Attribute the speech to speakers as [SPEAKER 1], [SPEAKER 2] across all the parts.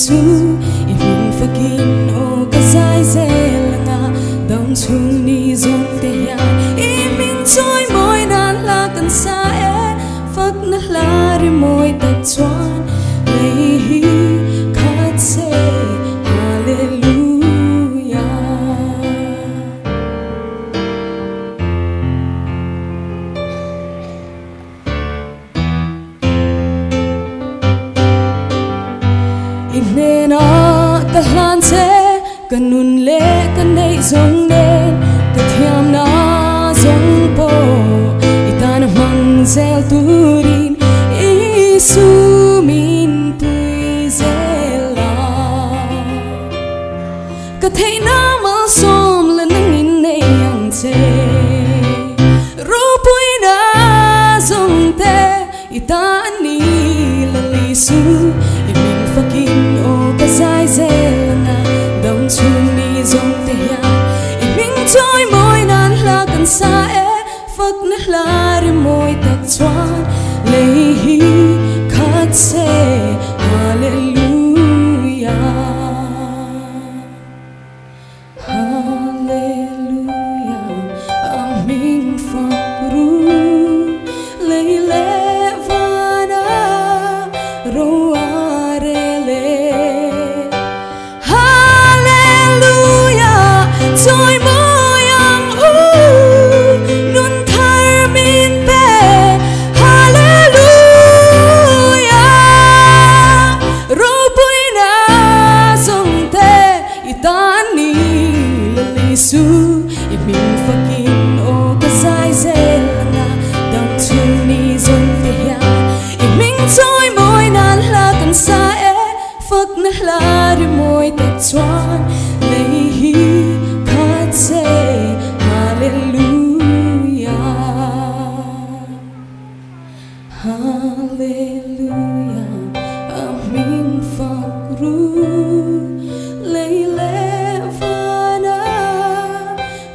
[SPEAKER 1] Giêsu imin fakin o kazai zelanga dong chung ni zong te ya imin choi moi nan la kan sa e phak na la ri moi tak chuan lei hi khat se hallelujah inena ka hlan che kanun le kan nei zong nen ka thiam na zong po itan mang zel turin isu min tui zela ka thei na ma som le nang in nei yang che ro pui na zong te itan ni la li su imin fakin o ka zai zelanga dong chung ni zong te ya imin choi moi nan la kan sa e phak na la ri moi tak chuan lei hi khat se hallelujah hallelujah aming phak ru lei le vana ro choi moi ang nun thar min pe hallelujah ro pui na song te itan ni la li su imin fakin o ka sai zelanga dong chung ni zong te ya imin choi moi nan la kan sa e phak na la ri moi tak chuan lei hi say hallelujah hallelujah amin fakru leile vana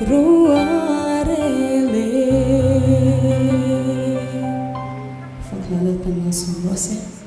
[SPEAKER 1] ruarele faklalat pan nga sumose